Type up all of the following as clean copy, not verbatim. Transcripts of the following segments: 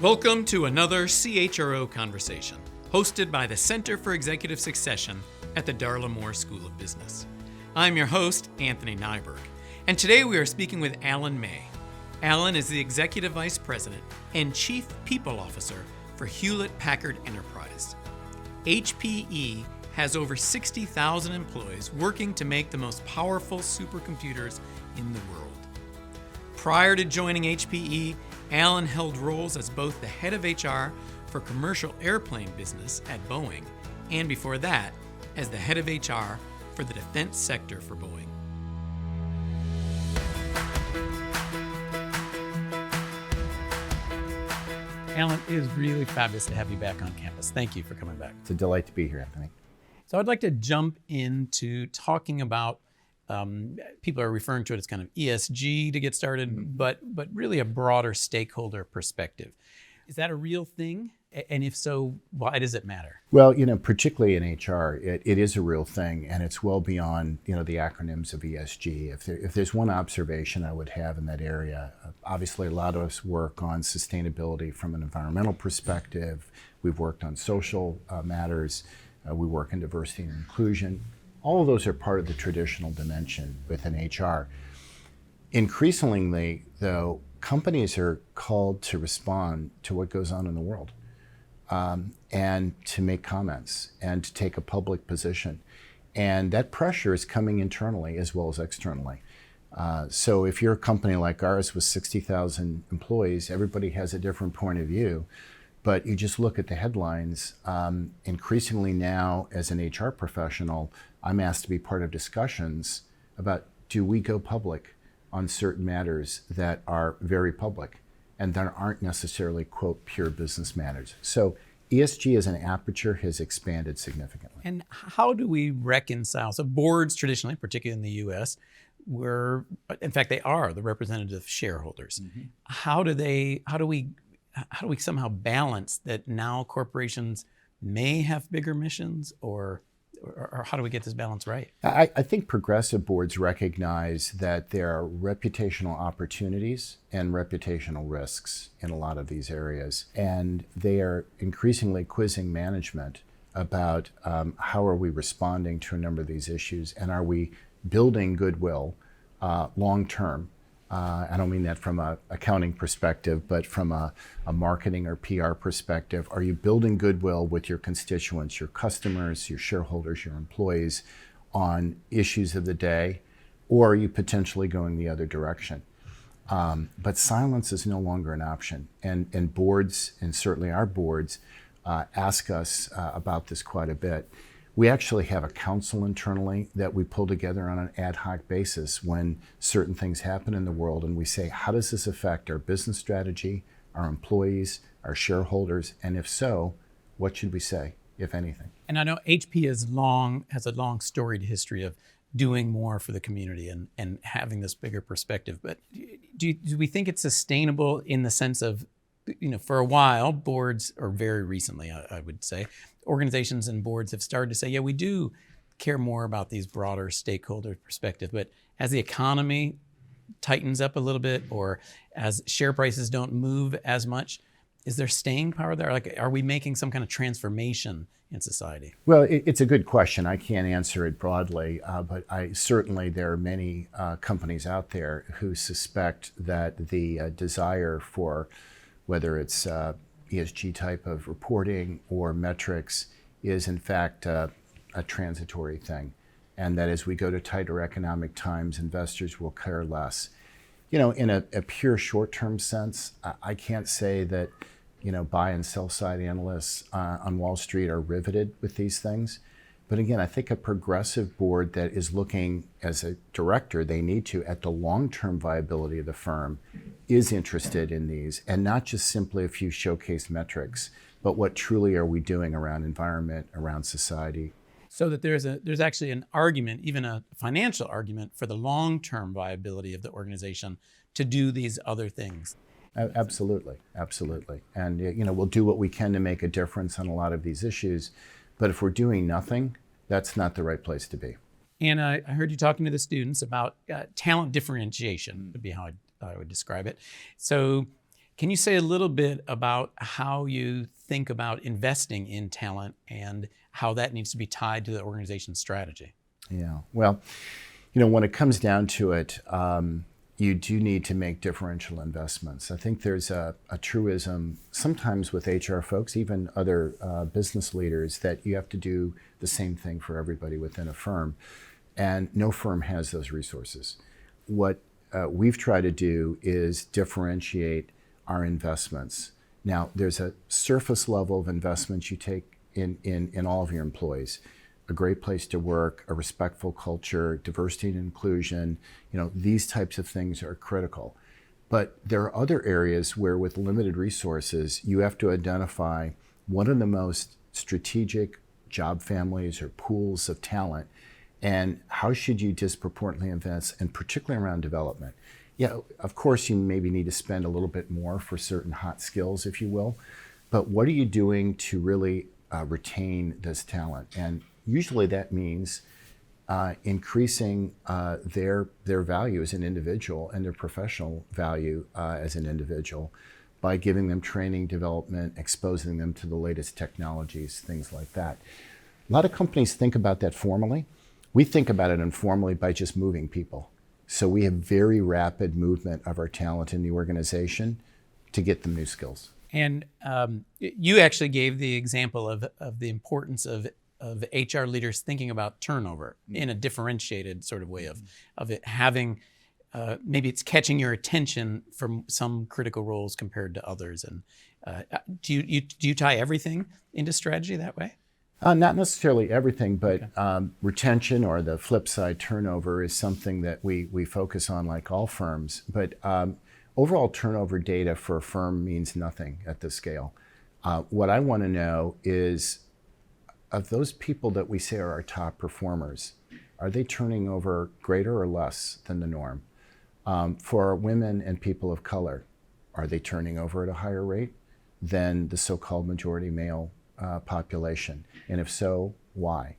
Welcome to another CHRO Conversation, hosted by the Center for Executive Succession at the Darla Moore School of Business. I'm your host, Anthony Nyberg, and today we are speaking with Alan May. Alan is the Executive Vice President and Chief People Officer for Hewlett Packard Enterprise. HPE has over 60,000 employees working to make the most powerful supercomputers in the world. Prior to joining HPE, Alan held roles as both the head of HR for commercial airplane business at Boeing, and before that, as the head of HR for the defense sector for Boeing. Alan, it is really fabulous to have you back on campus. Thank you for coming back. It's a delight to be here, Anthony. So I'd like to jump into talking about, people are referring to it as kind of ESG to get started, but really a broader stakeholder perspective. Is that a real thing? And if so, why does it matter? Well, particularly in HR, it is a real thing, and it's well beyond, the acronyms of ESG. If there's one observation I would have in that area, obviously a lot of us work on sustainability from an environmental perspective. We've worked on social matters. We work in diversity and inclusion. All of those are part of the traditional dimension within HR. Increasingly, though, companies are called to respond to what goes on in the world. And to make comments and to take a public position. And that pressure is coming internally as well as externally. So if you're a company like ours with 60,000 employees, everybody has a different point of view. But you just look at the headlines. Increasingly now, as an HR professional, I'm asked to be part of discussions about, do we go public on certain matters that are very public and that aren't necessarily, quote, pure business matters. So ESG as an aperture has expanded significantly. And how do we reconcile? So boards traditionally, particularly in the US, in fact, they are the representative shareholders. Mm-hmm. How do we somehow balance that now corporations may have bigger missions, or how do we get this balance right? I think progressive boards recognize that there are reputational opportunities and reputational risks in a lot of these areas. And they are increasingly quizzing management about how are we responding to a number of these issues, and are we building goodwill long-term. I don't mean that from an accounting perspective, but from a marketing or PR perspective. Are you building goodwill with your constituents, your customers, your shareholders, your employees on issues of the day, or are you potentially going the other direction? But silence is no longer an option. And boards, and certainly our boards, ask us about this quite a bit. We actually have a council internally that we pull together on an ad hoc basis when certain things happen in the world, and we say, how does this affect our business strategy, our employees, our shareholders, and if so, what should we say, if anything? And I know HP has a long storied history of doing more for the community and having this bigger perspective, but do we think it's sustainable in the sense of, for a while, boards, or very recently, I would say, organizations and boards have started to say, yeah, we do care more about these broader stakeholder perspective. But as the economy tightens up a little bit, or as share prices don't move as much, is there staying power there? Like, are we making some kind of transformation in society? Well, it's a good question. I can't answer it broadly, but certainly there are many companies out there who suspect that the desire for, whether it's ESG type of reporting or metrics, is in fact a transitory thing. And that as we go to tighter economic times, investors will care less. In a pure short-term sense, I can't say that, buy and sell side analysts on Wall Street are riveted with these things. But again, I think a progressive board that is looking, as a director, they need to, at the long-term viability of the firm, is interested in these, and not just simply a few showcase metrics, but what truly are we doing around environment, around society. So that there's actually an argument, even a financial argument, for the long-term viability of the organization to do these other things. Absolutely. And we'll do what we can to make a difference on a lot of these issues. But if we're doing nothing, that's not the right place to be. And I heard you talking to the students about talent differentiation, would be how I would describe it. So Can you say a little bit about how you think about investing in talent and how that needs to be tied to the organization's strategy? Yeah. Well, when it comes down to it, you do need to make differential investments. I think there's a truism sometimes with HR folks, even other business leaders, that you have to do the same thing for everybody within a firm. And no firm has those resources. What we've tried to do is differentiate our investments. Now, there's a surface level of investments you take in all of your employees. A great place to work, a respectful culture, diversity and inclusion, these types of things are critical. But there are other areas where with limited resources, you have to identify what are the most strategic job families or pools of talent, and how should you disproportionately invest, and particularly around development. Yeah, of course, you maybe need to spend a little bit more for certain hot skills, if you will, but what are you doing to really retain this talent? And usually that means increasing their value as an individual and their professional value as an individual by giving them training, development, exposing them to the latest technologies, things like that. A lot of companies think about that formally. We think about it informally by just moving people. So we have very rapid movement of our talent in the organization to get them new skills. And you actually gave the example of the importance of HR leaders thinking about turnover in a differentiated sort of way of it having, maybe it's catching your attention from some critical roles compared to others. And do you tie everything into strategy that way? Not necessarily everything, but retention, or the flip side, turnover, is something that we focus on like all firms. But overall turnover data for a firm means nothing at this scale. What I want to know is, of those people that we say are our top performers, are they turning over greater or less than the norm? For women and people of color, are they turning over at a higher rate than the so-called majority male population? And if so, why?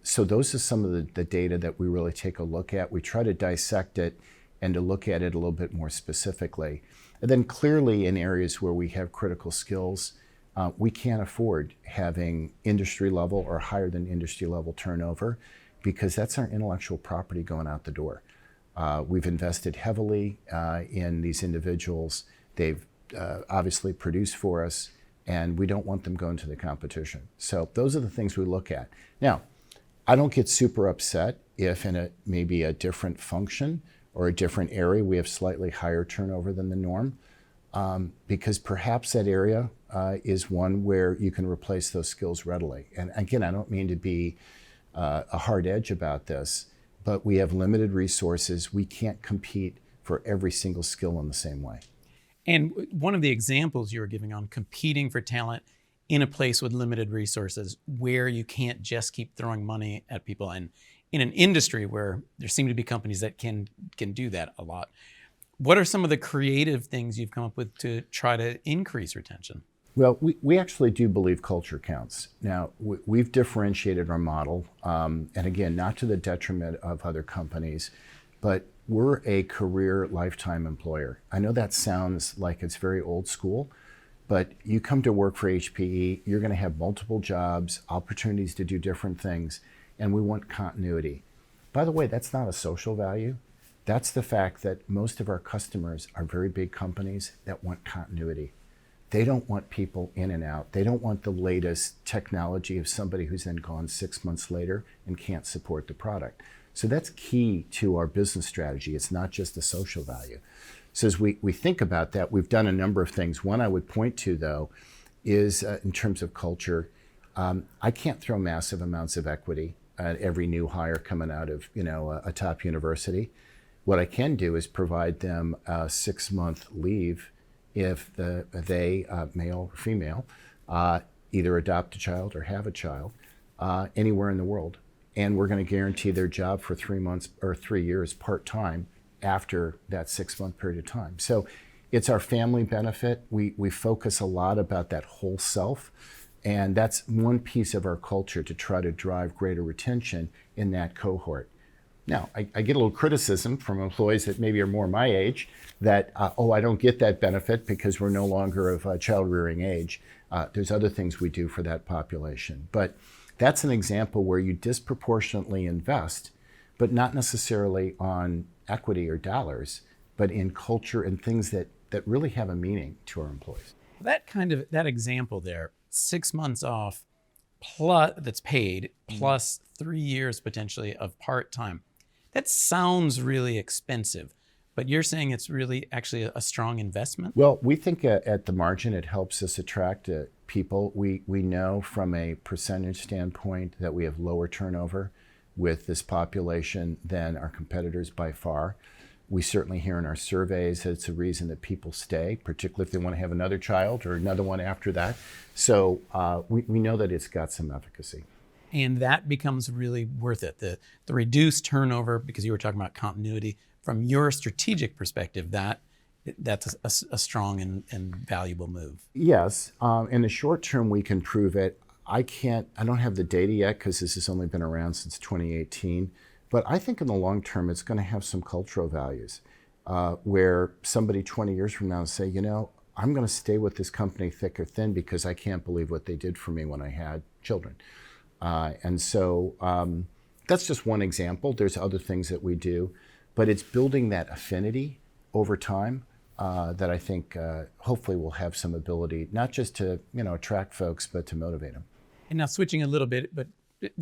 So those are some of the data that we really take a look at. We try to dissect it and to look at it a little bit more specifically. And then clearly in areas where we have critical skills, we can't afford having industry level or higher than industry level turnover, because that's our intellectual property going out the door. We've invested heavily in these individuals. They've obviously produced for us, and we don't want them going to the competition. So those are the things we look at. Now, I don't get super upset if in maybe a different function or a different area we have slightly higher turnover than the norm, because perhaps that area is one where you can replace those skills readily. And again, I don't mean to be a hard edge about this, but we have limited resources. We can't compete for every single skill in the same way. And one of the examples you were giving on competing for talent in a place with limited resources, where you can't just keep throwing money at people, and in an industry where there seem to be companies that can do that a lot. What are some of the creative things you've come up with to try to increase retention? Well, we actually do believe culture counts. Now, we've differentiated our model, and again, not to the detriment of other companies, but we're a career lifetime employer. I know that sounds like it's very old school, but you come to work for HPE, you're going to have multiple jobs, opportunities to do different things, and we want continuity. By the way, that's not a social value. That's the fact that most of our customers are very big companies that want continuity. They don't want people in and out. They don't want the latest technology of somebody who's then gone 6 months later and can't support the product. So that's key to our business strategy. It's not just a social value. So as we think about that, we've done a number of things. One I would point to, though, is in terms of culture, I can't throw massive amounts of equity at every new hire coming out of a top university. What I can do is provide them a 6-month leave if they, male or female, either adopt a child or have a child anywhere in the world. And we're going to guarantee their job for 3 months or 3 years part-time after that 6-month period of time. So it's our family benefit. We focus a lot about that whole self, and that's one piece of our culture to try to drive greater retention in that cohort. Now, I get a little criticism from employees that maybe are more my age that, I don't get that benefit because we're no longer of child rearing age. There's other things we do for that population. But that's an example where you disproportionately invest, but not necessarily on equity or dollars, but in culture and things that really have a meaning to our employees. That example there, 6 months off plus that's paid plus 3 years potentially of part-time. That sounds really expensive, but you're saying it's really actually a strong investment? Well, we think at the margin it helps us attract people. We know from a percentage standpoint that we have lower turnover with this population than our competitors by far. We certainly hear in our surveys that it's a reason that people stay, particularly if they want to have another child or another one after that. So we know that it's got some efficacy. And that becomes really worth it. The reduced turnover, because you were talking about continuity, from your strategic perspective, that's a strong and valuable move. Yes. In the short term, we can prove it. I don't have the data yet because this has only been around since 2018. But I think in the long term, it's going to have some cultural values where somebody 20 years from now say, I'm going to stay with this company thick or thin because I can't believe what they did for me when I had children. And so that's just one example. There's other things that we do, but it's building that affinity over time that I think hopefully will have some ability, not just to attract folks, but to motivate them. And now switching a little bit, but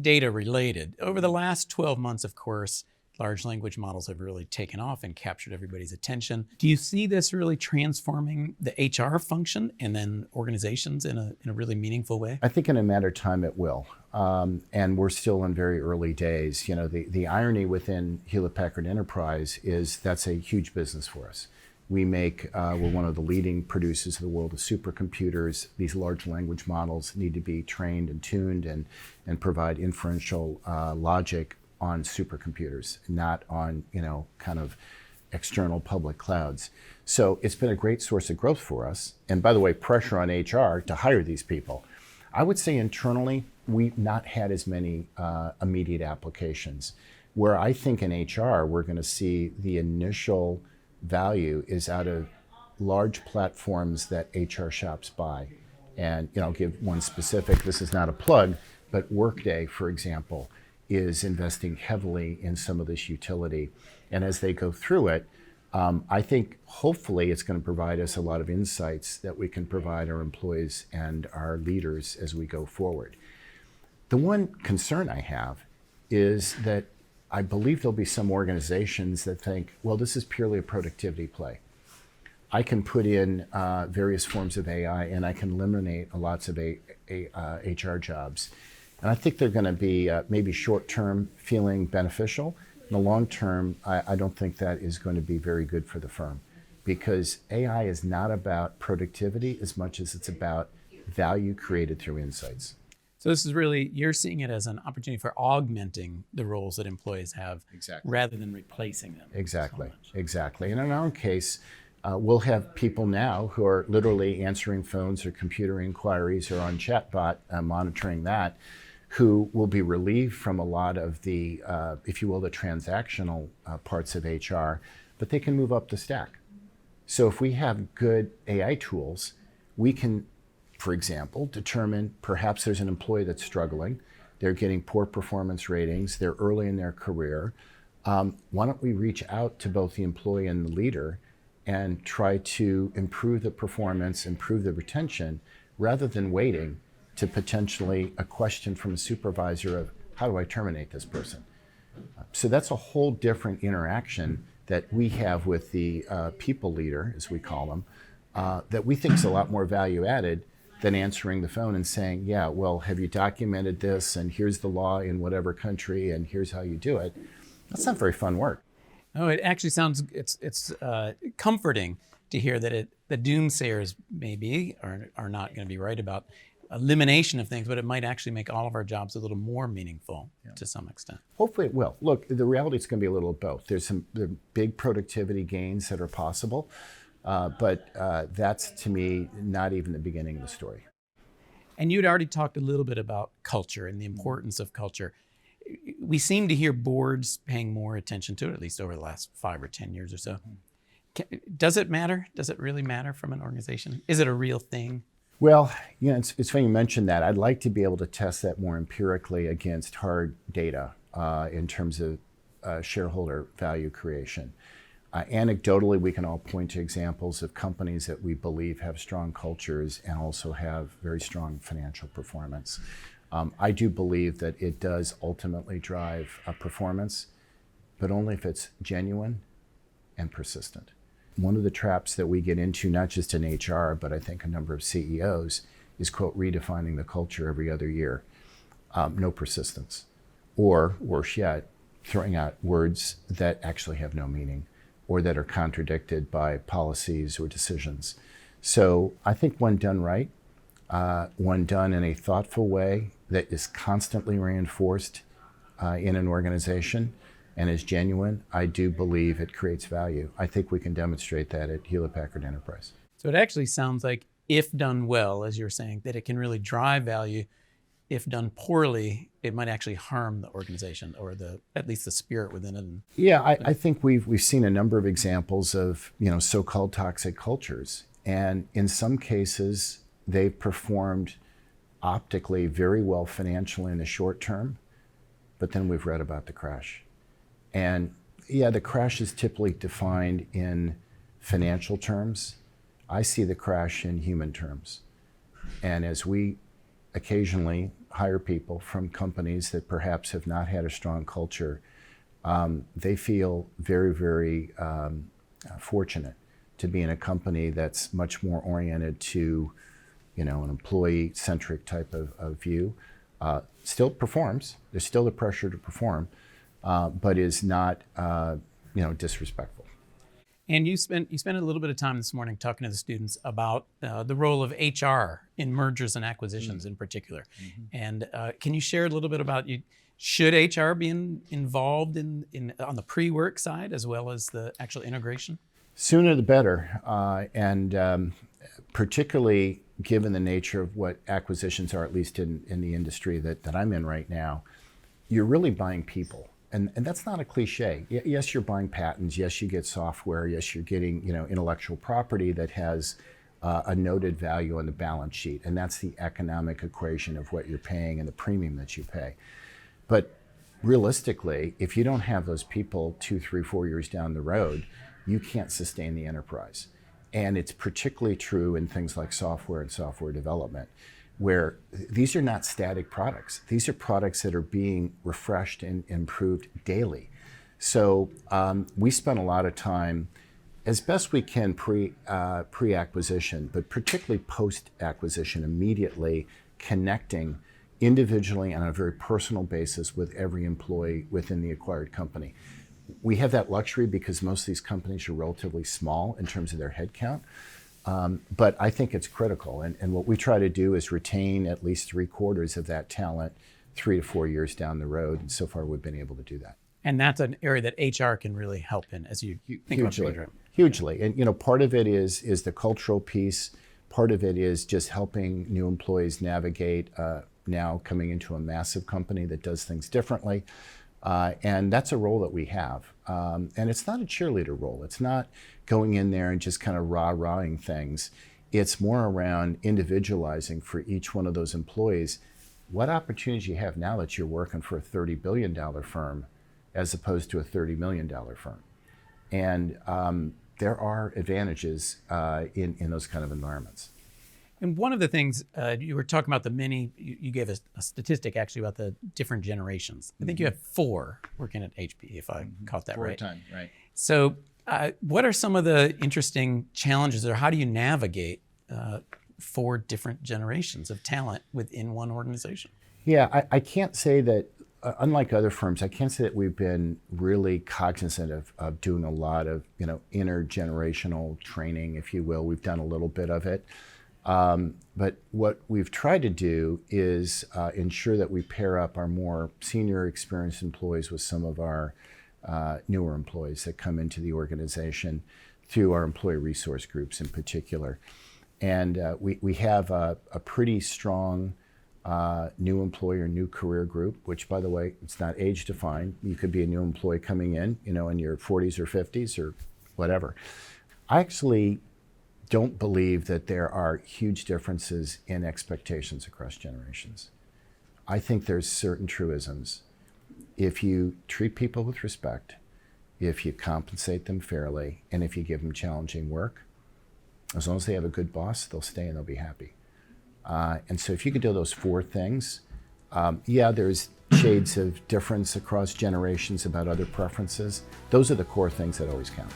data related. Over the last 12 months, of course, large language models have really taken off and captured everybody's attention. Do you see this really transforming the HR function and then organizations in a really meaningful way? I think in a matter of time it will. And we're still in very early days. The irony within Hewlett Packard Enterprise is that's a huge business for us. We're one of the leading producers of the world of supercomputers. These large language models need to be trained and tuned and provide inferential logic on supercomputers, not on, kind of external public clouds. So it's been a great source of growth for us. And by the way, pressure on HR to hire these people. I would say internally, we've not had as many immediate applications. Where I think in HR, we're going to see the initial value is out of large platforms that HR shops buy. And I'll give one specific, this is not a plug, but Workday, for example, is investing heavily in some of this utility. And as they go through it, I think hopefully it's going to provide us a lot of insights that we can provide our employees and our leaders as we go forward. The one concern I have is that I believe there'll be some organizations that think, well, this is purely a productivity play. I can put in various forms of AI and I can eliminate lots of HR jobs. And I think they're going to be maybe short-term feeling beneficial. In the long term, I don't think that is going to be very good for the firm because AI is not about productivity as much as it's about value created through insights. So this is really, you're seeing it as an opportunity for augmenting the roles that employees have rather than replacing them. Exactly. And in our own case, we'll have people now who are literally answering phones or computer inquiries or on chatbot monitoring that, who will be relieved from a lot of the, if you will, the transactional parts of HR, but they can move up the stack. So if we have good AI tools, we can, for example, determine perhaps there's an employee that's struggling, they're getting poor performance ratings, they're early in their career. Why don't we reach out to both the employee and the leader and try to improve the performance, improve the retention, rather than waiting to potentially a question from a supervisor of, how do I terminate this person? So that's a whole different interaction that we have with the people leader, as we call them, that we think is a lot more value added than answering the phone and saying, yeah, well, have you documented this? And here's the law in whatever country, and here's how you do it. That's not very fun work. Oh, it actually sounds, it's comforting to hear that the doomsayers maybe are not going to be right about elimination of things, but it might actually make all of our jobs a little more meaningful to some extent. Hopefully it will. Look, the reality is going to be a little of both. There's some big productivity gains that are possible, but that's, to me, not even the beginning of the story. And you'd already talked a little bit about culture and the importance of culture. we seem to hear boards paying more attention to it, at least over the last 5 or 10 years or so. Does it matter? Does it really matter from an organization? Is it a real thing? Well, it's funny you mentioned that. I'd like to be able to test that more empirically against hard data in terms of shareholder value creation. Anecdotally, we can all point to examples of companies that we believe have strong cultures and also have very strong financial performance. I do believe that it does ultimately drive performance, but only if it's genuine and persistent. One of the traps that we get into, not just in HR, but I think a number of CEOs, is, quote, redefining the culture every other year. No persistence. Or, worse yet, throwing out words that actually have no meaning or that are contradicted by policies or decisions. So I think when done right, when done in a thoughtful way that is constantly reinforced in an organization and is genuine, I do believe it creates value. I think we can demonstrate that at Hewlett Packard Enterprise. So it actually sounds like, if done well, as you're saying, that it can really drive value. If done poorly, it might actually harm the organization or at least the spirit within it. Yeah, I think we've seen a number of examples of so-called toxic cultures, and in some cases they've performed optically very well financially in the short term, but then we've read about the crash. And yeah, the crash is typically defined in financial terms. I see the crash in human terms. And as we occasionally hire people from companies that perhaps have not had a strong culture, they feel very, very fortunate to be in a company that's much more oriented to, an employee-centric type of view. Still performs. There's still the pressure to perform, but is not, disrespectful. And you spent a little bit of time this morning talking to the students about the role of HR in mergers and acquisitions in particular. Mm-hmm. And can you share a little bit about should HR be involved in on the pre-work side as well as the actual integration? Sooner the better, and particularly given the nature of what acquisitions are, at least in the industry that I'm in right now, you're really buying people. And that's not a cliche. Yes, you're buying patents. Yes, you get software. Yes, you're getting intellectual property that has a noted value on the balance sheet. And that's the economic equation of what you're paying and the premium that you pay. But realistically, if you don't have those people 2, 3, 4 years down the road, you can't sustain the enterprise. And it's particularly true in things like software and software development, where these are not static products. These are products that are being refreshed and improved daily. So we spent a lot of time, as best we can pre-acquisition, but particularly post-acquisition, immediately connecting individually on a very personal basis with every employee within the acquired company. We have that luxury because most of these companies are relatively small in terms of their headcount. But I think it's critical. And what we try to do is retain at least 3/4 of that talent 3 to 4 years down the road. And so far, we've been able to do that. And that's an area that HR can really help in as you think about it. Hugely. And part of it is the cultural piece. Part of it is just helping new employees navigate now coming into a massive company that does things differently. And that's a role that we have. And it's not a cheerleader role. It's not going in there and just kind of rah-rahing things. It's more around individualizing for each one of those employees what opportunities you have now that you're working for a $30 billion firm as opposed to a $30 million firm. And there are advantages in those kind of environments. And one of the things you were talking about you gave a statistic actually about the different generations. I think you have 4 working at HP, if I caught that right. 4 times, right. So what are some of the interesting challenges, or how do you navigate 4 different generations of talent within one organization? Yeah, I can't say that, unlike other firms, I can't say that we've been really cognizant of doing a lot of intergenerational training, if you will. We've done a little bit of it. But what we've tried to do is ensure that we pair up our more senior experienced employees with some of our newer employees that come into the organization through our employee resource groups in particular. And we have a pretty strong new employer, new career group, which, by the way, it's not age defined. You could be a new employee coming in, in your 40s or 50s or whatever. I actually don't believe that there are huge differences in expectations across generations. I think there's certain truisms. If you treat people with respect, if you compensate them fairly, and if you give them challenging work, as long as they have a good boss, they'll stay and they'll be happy. And so if you can do those four things, there's shades of difference across generations about other preferences. Those are the core things that always count.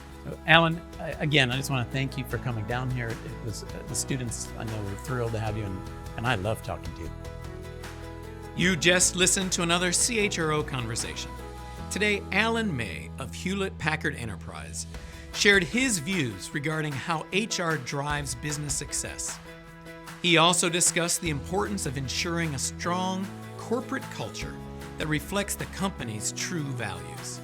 Alan, again, I just want to thank you for coming down here. It was the students, I know, were thrilled to have you, and I love talking to you. You just listened to another CHRO conversation. Today, Alan May of Hewlett Packard Enterprise shared his views regarding how HR drives business success. He also discussed the importance of ensuring a strong corporate culture that reflects the company's true values.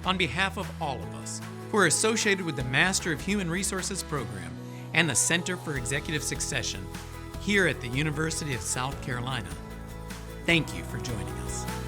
On behalf of all of us who are associated with the Master of Human Resources program and the Center for Executive Succession here at the University of South Carolina, thank you for joining us.